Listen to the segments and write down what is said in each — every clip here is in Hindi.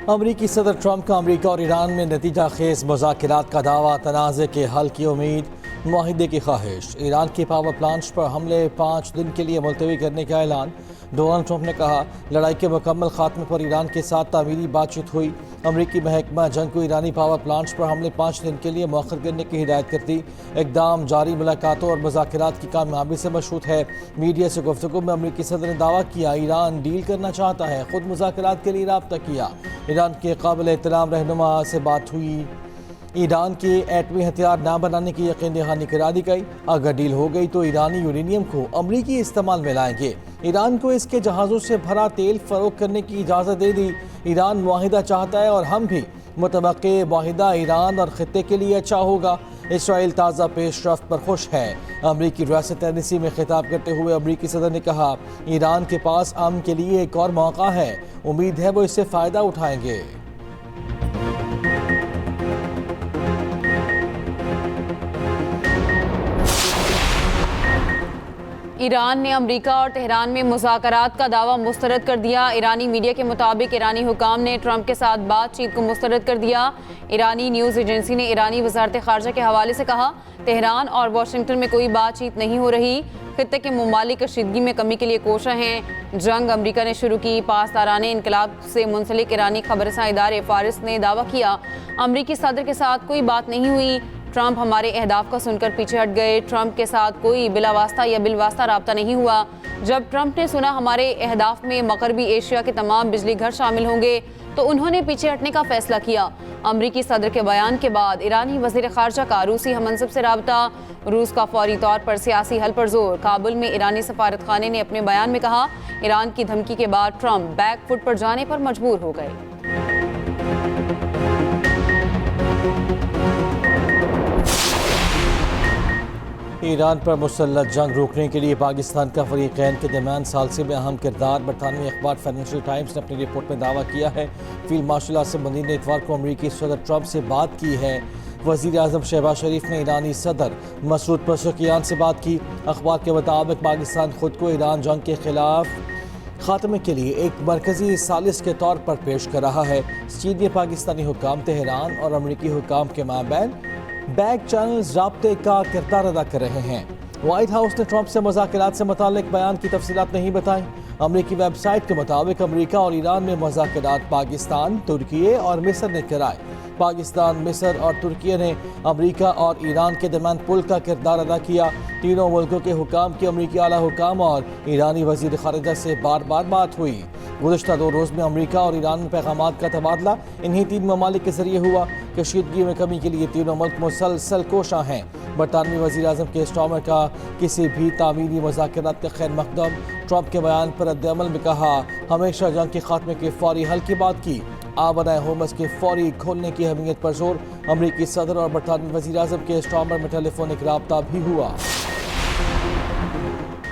अमरीकी सदर ट्रंप का अमरीका और ईरान में नतीजा खेज मुज़ाकरात का दावा, तनाज़े के हल की उम्मीद, मुआहिदे की ख्वाहिश। ईरान के पावर प्लांट्स पर हमले 5 दिन के लिए मुलतवी करने का ऐलान। डोनाल्ड ट्रंप ने कहा, लड़ाई के मुकम्मल खात्मे पर ईरान के साथ तामीरी बातचीत हुई। अमरीकी महकमा जंग को ईरानी पावर प्लांट्स पर हमले 5 दिन के लिए मौखर करने की हिदायत करती। इक़दाम जारी मुलाकातों और मुज़ाकरात की कामयाबी से मशरूत है। मीडिया से गुफ्तगू में अमरीकी सदर ने दावा किया, ईरान डील करना चाहता है, खुद मुज़ाकरात के लिए राब्ता किया। ईरान के काबिल एहतराम रहनुमा से बात हुई। ईरान के एटमी हथियार न बनाने की यकीन दहानी करा दी गई। अगर डील हो गई तो ईरानी यूरेनियम को अमरीकी इस्तेमाल में लाएंगे। ईरान को इसके जहाज़ों से भरा तेल फरोख्त करने की इजाज़त दे दी। ईरान मुआहिदा चाहता है और हम भी मुतवक्के मुआहिदा ईरान और खित्ते के लिए अच्छा होगा। इसराइल ताज़ा पेशरफ्त पर खुश है। अमरीकी रियासत टेनेसी में खिताब करते हुए अमरीकी सदर ने कहा, ईरान के पास अमन के लिए एक और मौका है, उम्मीद है वो इससे फ़ायदा उठाएंगे। ईरान ने अमरीका और तेहरान में मुज़ाकरात का दावा मुस्तरद कर दिया। ईरानी मीडिया के मुताबिक ईरानी हुकाम ने ट्रंप के साथ बातचीत को मुस्तरद कर दिया। ईरानी न्यूज़ एजेंसी ने ईरानी वज़ारत ख़ारजा के हवाले से कहा, तेहरान और वाशिंगटन में कोई बातचीत नहीं हो रही। खित्ते के ममालिक कशीदगी में कमी के लिए कोशा हैं। जंग अमरीका ने शुरू की। पासदाराने इनकलाब से मुंसलिक ईरानी खबरसां इदारे फारिस ने दावा किया, अमरीकी सदर के साथ कोई बात नहीं हुई। ट्रंप हमारे अहदाफ का सुनकर पीछे हट गए। ट्रंप के साथ कोई बिलावास्ता या बिलवास्ता राब्ता नहीं हुआ। जब ट्रंप ने सुना हमारे अहदाफ में मगरबी एशिया के तमाम बिजली घर शामिल होंगे तो उन्होंने पीछे हटने का फैसला किया। अमरीकी सदर के बयान के बाद ईरानी वज़ीर ख़ारजा का रूसी हममंसब से राब्ता। रूस का फौरी तौर पर सियासी हल पर जोर। काबुल में ईरानी सफारत खाने ने अपने बयान में कहा, ईरान की धमकी के बाद ट्रंप बैक फुट पर जाने पर मजबूर हो गए। ईरान पर मुसल्लत जंग रोकने के लिए पाकिस्तान का फरीकैन के दरमियान सालसे में अहम किरदार। बरतानवी अखबार फाइनेंशियल टाइम्स ने अपनी रिपोर्ट में दावा किया है, फील्ड मार्शल आसिम मुनीर ने इतवार को अमरीकी सदर ट्रंप से बात की है। वज़ीर आज़म शहबाज शरीफ ने ईरानी सदर मसूद पेज़ेश्कियान से बात की। अखबार के मुताबिक पाकिस्तान खुद को ईरान जंग के खिलाफ खात्मे के लिए एक मरकजी सालिस के तौर पर पेश कर रहा है। चीनी पाकिस्तानी हुकाम तेहरान और अमरीकी हुकाम के माबैन बैक चैनल्स राब्ते का किरदार अदा कर रहे हैं। व्हाइट हाउस ने ट्रंप से मुज़ाकरात से मुताल्लिक बयान की तफसीलात नहीं बताई। अमरीकी वेबसाइट के मुताबिक अमरीका और ईरान में मुज़ाकरात पाकिस्तान, तुर्की और मिस्र ने कराए। पाकिस्तान, मिस्र और तुर्की ने अमरीका और ईरान के दरमियान पुल का किरदार अदा किया। तीनों मुल्कों के हुकाम की अमरीकी आला हुकाम और ईरानी वज़ीर ख़ारिजा से बार बार बात हुई। गुज़श्ता 2 रोज़ में अमरीका और ईरान में पैगामात का तबादला इन्हीं 3 ममालिक के ज़रिए हुआ। कशीदगी में कमी के लिए तीनों मुल्क मुसलसल कोशा हैं। बरतानवी वज़ीर आज़म के स्टॉमर का किसी भी तामीरी मुज़ाकरात का खैर मकदम। ट्रंप के बयान पर रद्द-ए-अमल में कहा, हमेशा जंग के खात्मे के फौरी हल की बात की। आबनाए होमस के फौरी खोलने की अहमियत पर जोर। अमरीकी सदर और बरतानवी वज़ीर आज़म के स्टॉमर में टेलीफोनिक राब्ता भी हुआ।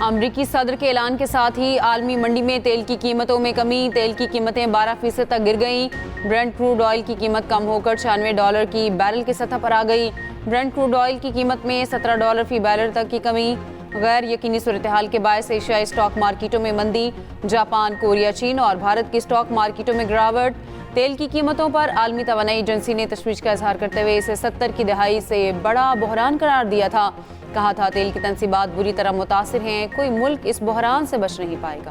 अमरीकी सदर के ऐलान के साथ ही आलमी मंडी में तेल की कीमतों में कमी। तेल की कीमतें 12% तक गिर गईं। ब्रेंट क्रूड ऑयल की कीमत कम होकर $96 की बैरल की सतह पर आ गई। ब्रेंट क्रूड ऑयल की कीमत में $17 फी बैरल तक की कमी। गैर यकीनी सूरत हाल के बायस एशियाई स्टॉक मार्केटों में मंदी। जापान, कोरिया, चीन और भारत की स्टॉक मार्केटों में गिरावट। तेल की कीमतों पर आलमी तवानाई एजेंसी ने तशवीश का इजहार करते हुए इसे 70 की दहाई से बड़ा बहरान करार दिया था। कहा था, तेल की तनसीबात बुरी तरह मुतासिर हैं, कोई मुल्क इस बहरान से बच नहीं पाएगा।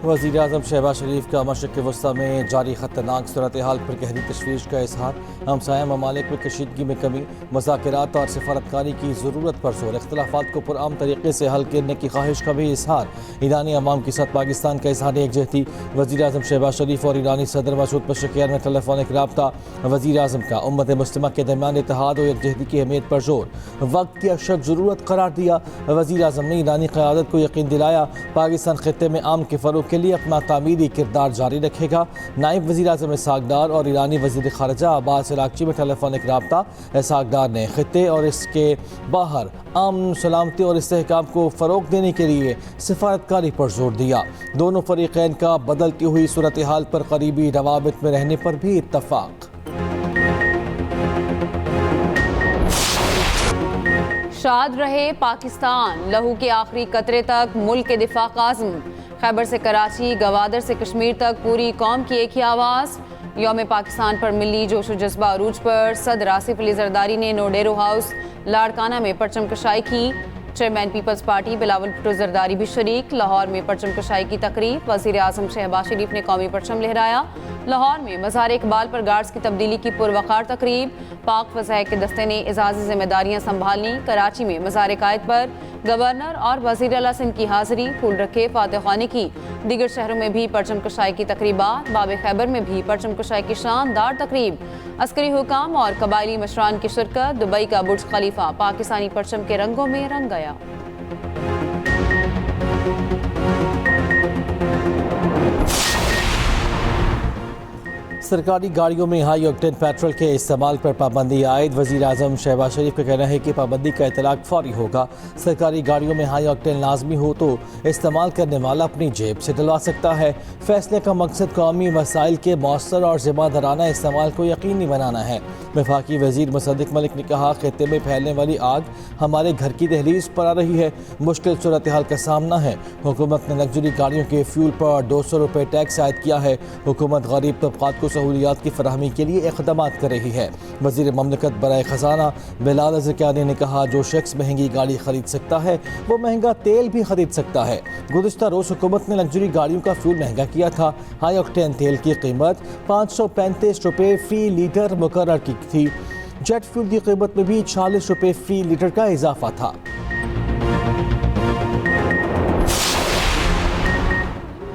वज़ीर आज़म शहबाज शरीफ का मशरिक़ वस्ता में जारी ख़तरनाक सूरत हाल पर गहरी तशवीश का इजहार। हमसाया ममालिक में कशीदगी में कमी, मुज़ाकरात और सफारतकारी की ज़रूरत पर जोर। इख्तिलाफ़ात को पुरअमन तरीक़े से हल करने की ख्वाहिश का भी इजहार। ईरानी अवाम के साथ पाकिस्तान का इजहार एकजहती। वज़ीर आज़म शहबाज शरीफ और ईरानी सदर मसूद पेज़ेश्कियान में टेलीफोनिक राब्ता। वज़ीर आज़म का उम्मत मुस्लिमा के दरमियान इत्तेहाद और एकजहती की अहमियत पर जोर। वक्त की अशद ज़रूरत करार दिया। वज़ीर आज़म ने ईरानी क़यादत को यकीन दिलाया, पाकिस्तान खित्ते में अमन के फ़रोग़ के लिए अपना तामीरी किरदार जारी रखेगा। नायब वज़ीर आज़म इसहाक़ डार और ईरानी वज़ीर ख़ारजा अब्बास अराग़ची में टेलीफोनिक राब्ता। इसहाक़ डार ने खित्ते और इसके बाहर अमन, सलामती और इस्तेहकाम को फ़रोग़ देने के लिए सिफारतकारी पर जोर दिया। दोनों फ़रीक़ैन का बदलती हुई सूरत हाल पर करीबी रवाबित में रहने पर भी इत्तफ़ाक़। शाद रहे पाकिस्तान, लहू के आखिरी कतरे तक मुल्क के दिफा का आज़म। खैबर से कराची, गवादर से कश्मीर तक पूरी कौम की एक ही आवाज़। यौम पाकिस्तान पर मिली जोश व जज्बा अरूज पर सदर आसिफ अली जरदारी ने नोडेरो हाउस लाड़काना में परचम कशाई की। Chairman Peoples Party Bilawal Bhutto Zardari भी शरीक। लाहौर में परचम कशाई की तकरीब। वज़ीर आज़म शहबाज शरीफ ने कौमी परचम लहराया। लाहौर में मज़ार इकबाल पर गार्ड्स की तब्दीली की पुरवकार तकरीब। पाक फ़ज़ाए के दस्ते ने एजाज़ी जिम्मेदारियाँ संभाली। कराची में मज़ार कायद पर गवर्नर और वज़ीर आला सिंध की हाज़िरी। फूल रखे फातह ख़ानी की। दीगर शहरों में भी परचम कशाई की तकरीबात। बाब खैबर में भी परचम कशाई की शानदार तकरीब। अस्करी हुकाम और कबायली मशरान की शिरकत। दुबई का बुर्ज खलीफा पाकिस्तानी परचम के रंगों में रंग गया। सरकारी गाड़ियों में हाई ऑक्टेन पेट्रोल के इस्तेमाल पर पाबंदी आयद। वज़ीर आज़म शहबाज शरीफ का कहना है कि पाबंदी का इतलाक फौरी होगा। सरकारी गाड़ियों में हाई ऑक्टेन लाजमी हो तो इस्तेमाल करने वाला अपनी जेब से डलवा सकता है। फैसले का मकसद कौमी वसाइल के मौसर और ज़िम्मेदाराना इस्तेमाल को यकीनी बनाना है। वफाकी वज़ीर मुसद्दिक मलिक ने कहा, खित्ते में फैलने वाली आग हमारे घर की दहलीज पर आ रही है। मुश्किल सूरत हाल का सामना है। हुकूमत ने लग्जरी गाड़ियों के फ्यूल पर 200 रुपये टैक्स आयद किया है। हुकूमत गरीब तबकात को सहूलियात की फराहमी के लिए इक़दामात कर रही है। वज़ीर ममलकत बराए ख़जाना बिलाल अज़रकानी ने कहा, जो शख्स महंगी गाड़ी खरीद सकता है वो महंगा तेल भी खरीद सकता है। गुज़िश्ता रोज़ हुकूमत ने लग्जरी गाड़ियों का फ्यूल महंगा किया था। हाई ऑक्टेन तेल की कीमत 535 रुपये फ़ी लीटर मुकर्रर की थी। जेट फ्यूल की कीमत में भी 40 रुपये फ़ी लीटर का इजाफा था।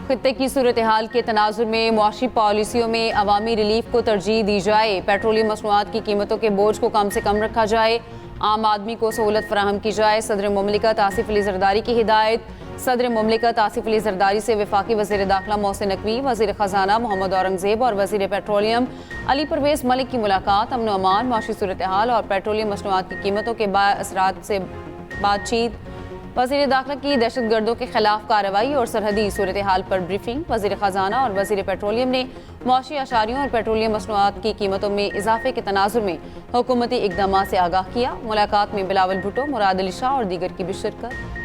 खित्ते की सूरत हाल के तनाजुर में मुआशी पॉलिसियों में अवामी रिलीफ को तरजीह दी जाए। पेट्रोलियम मसनूआत की कीमतों के बोझ को कम से कम रखा जाए। आम आदमी को सहूलत फराहम की जाए। सदर मुमलिकत आसिफ अली जरदारी की हिदायत। सदर मुमलिकत आसिफ अली जरदारी से वफाकी वज़ीर दाखिला मोहसिन नकवी, वज़ीर ख़जाना मोहम्मद औरंगज़ेब और वज़ीर पेट्रोलियम अली परवेज़ मलिक की मुलाकात। अमन अमान, मुआशी सूरत हाल और पेट्रोलियम मसनूआत की कीमतों के असरात से बातचीत। वज़ीर दाखिला की दहशतगर्दों के खिलाफ कार्रवाई और सरहदी सूरत हाल पर ब्रीफिंग। वज़ीर ख़जाना और वज़ीर पेट्रोलियम ने मुआशी अशारियों और पेट्रोलियम मसनूआत की कीमतों में इजाफे के तनाजुर में हुकूमती इक़दामात से आगाह किया। मुलाकात में बिलावल भुट्टो, मुराद अली शाह और दीगर की भी शिरकत।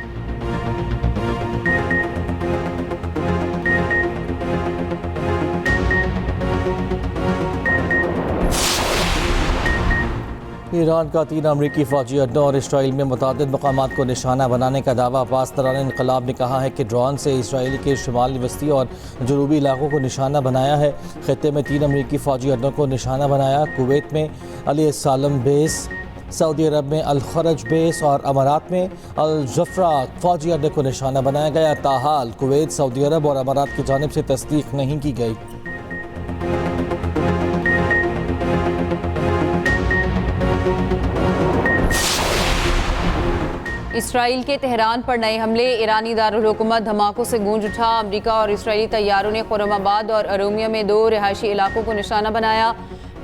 ईरान का 3 अमरीकी फ़ौजी अड्डों और इसराइल में मुतादिद मकामात को निशाना बनाने का दावा। पासदारान इनकलाब ने कहा है कि ड्रोन से इसराइल के शुमाली वस्ती और जनूबी इलाकों को निशाना बनाया है। खित्ते में 3 अमरीकी फ़ौजी अड्डों को निशाना बनाया। कुवैत में अली सालम बेस, सऊदी अरब में अल खरज बेस और अमारात में अल जफरा फ़ौजी अड्डे को निशाना बनाया गया। ताहाल कुवैत, सऊदी अरब और अमारात की जानिब से तस्दीक नहीं की गई। इसराइल के तेहरान पर नए हमले। ईरानी दारुल हुकूमत धमाकों से गूंज उठा। अमरीका और इसराइली तैयारों ने खुरमाबाद और अरोमिया में 2 रिहायशी इलाकों को निशाना बनाया।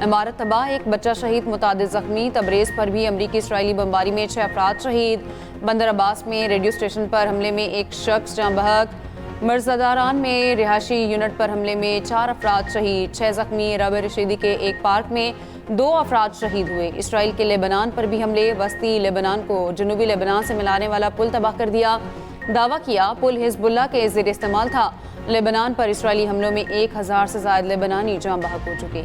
इमारत तबाह, 1 बच्चा शहीद, मुतादिद जख्मी। तबरेज़ पर भी अमरीकी इसराइली बमबारी में 6 अफराद शहीद। बंदर अब्बास में रेडियो स्टेशन पर हमले में 1 शख्स जाँ बहक। मिर्ज़ादारान में रिहायशी यूनिट पर हमले में 4 अफराद शहीद, 6 जख्मी। रब रशीदी के एक पार्क में 2 अफराद शहीद हुए। इसराइल के लेबनान पर भी हमले। वस्ती लेबनान को जनूबी लेबनान से मिलाने वाला पुल तबाह कर दिया। दावा किया पुल हिजबुल्लाह के ज़ेर इस्तेमाल था। लेबनान पर इसराइली हमलों में 1000 से ज़ायद लेबनानी जाँ बहक हो चुके।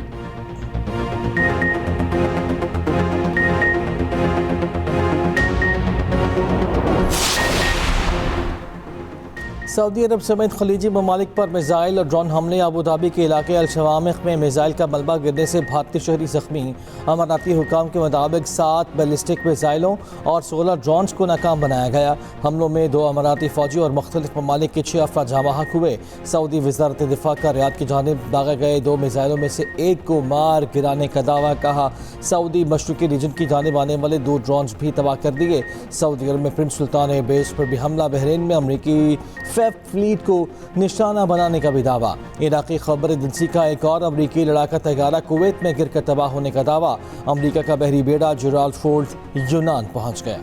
सऊदी अरब समेत खलीजी ममालिक पर मिसाइल और ड्रोन हमले। अबू धाबी के इलाके अल शवामिख में मिसाइल का मलबा गिरने से भारतीय शहरी जख्मी। अमराती हुकाम के मुताबिक 7 बैलिस्टिक मिसाइलों और 16 ड्रोन्स को नाकाम बनाया गया। हमलों में 2 अमराती फौजी और मुख्तलिफ ममालिक के 6 अफराद जाँ बहक हुए। सऊदी वज़ारत दिफा का रियाद की जानिब दागे गए 2 मिसाइलों में से 1 को मार गिराने का दावा कहा। सऊदी मशरक़ी रीजन की जानिब आने वाले 2 ड्रोन्स भी तबाह कर दिए। सऊदी अरब में प्रिंस सुल्तान एयरबेस पर भी हमला। बहरीन में अमरीकी फ्लीट को निशाना बनाने का भी दावा। इराक़ी खबर एजेंसी का एक और अमरीकी लड़ाका तैयारा कुवैत में गिरकर तबाह होने का दावा। अमरीका का बहरी बेड़ा जेराल्ड फोर्ड यूनान पहुंच गया।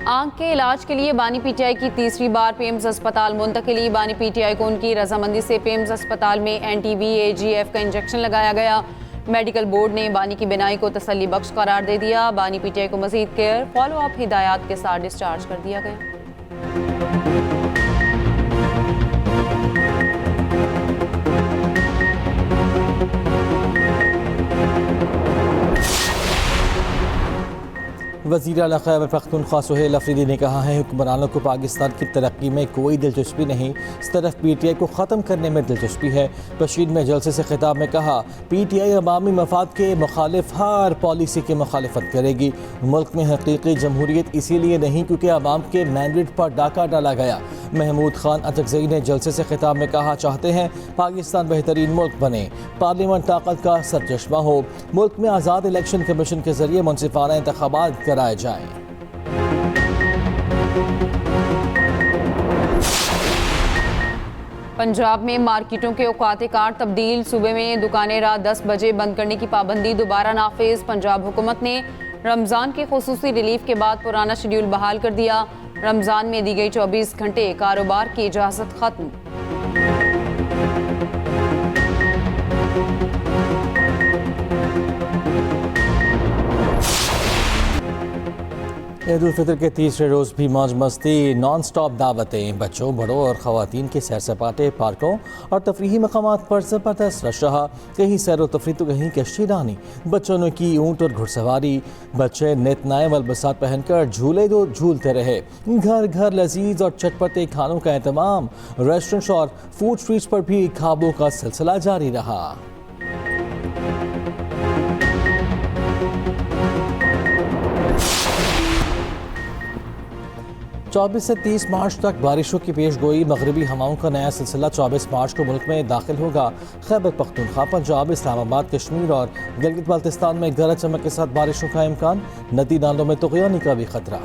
आंख के इलाज के लिए बानी पीटीआई की तीसरी बार पेम्स अस्पताल मुंतकिली। बानी पीटीआई को उनकी रजामंदी से पेम्स अस्पताल में NTB-AGF का इंजेक्शन लगाया गया। मेडिकल बोर्ड ने बानी की बिनाई को तसल्ली बख्श करार दे दिया। बानी पीटीआई को मजीद केयर फॉलो अप हिदायत के साथ डिस्चार्ज कर दिया गया। वज़ीर आला खैबर पख्तूनख्वा सुहेल अफरीदी ने कहा है हुक्मरानों को पाकिस्तान की तरक्की में कोई दिलचस्पी नहीं, इस तरफ पीटीआई को ख़त्म करने में दिलचस्पी है। बशीर में जलसे से खिताब में कहा पीटीआई अवामी मफाद के मुखालिफ हर पॉलिसी की मुखालिफत करेगी। मुल्क में हकीकी जमहूरियत इसीलिए नहीं क्योंकि अवाम के मैंडेट पर डाका डाला गया। महमूद खान अटकज़ई ने जलसे से खिताब में कहा चाहते हैं पाकिस्तान बेहतरीन मुल्क बने, पार्लियामेंट ताकत का सरचश्मा हो, मुल्क में आज़ाद इलेक्शन कमीशन के जरिए मुनसिफाना इंतखाबात कराए जाएं। पंजाब में मार्केटों के औकात कार तब्दील, सूबे में दुकानें रात 10 बजे बंद करने की पाबंदी दोबारा नाफिज। पंजाब हुकूमत ने रमज़ान के खुसूसी रिलीफ के बाद पुराना शेड्यूल बहाल कर दिया। रमज़ान में दी गई 24 घंटे कारोबार की इजाज़त खत्म। ईद उल फितर के तीसरे रोज़ भी मौज मस्ती, नॉन स्टॉप दावतें, बच्चों बड़ों और ख़वातीन के सैर सपाटे, पार्कों और तफरीही मकामात पर ज़बरदस्त रश रहा। कहीं सैर व तफरी तो कहीं कश्ती रानी। बच्चों ने की ऊँट और घुड़सवारी। बच्चे नित नए मलबसात पहनकर झूले दो झूलते रहे। घर घर लजीज और चटपटे खानों का एहतमाम। रेस्टोरेंट्स और फूड स्ट्रीट्स पर भी खाबों का सिलसिला जारी रहा। 24 से 30 मार्च तक बारिशों की पेशगोई। मगरबी हवाओं का नया सिलसिला 24 मार्च को मुल्क में दाखिल होगा। खैबर पख्तूनख्वा, पंजाब, इस्लामाबाद, कश्मीर और गिलगित बाल्तिस्तान में गरज चमक के साथ बारिशों का इम्कान। नदी नालों में तुग़यानी का भी खतरा।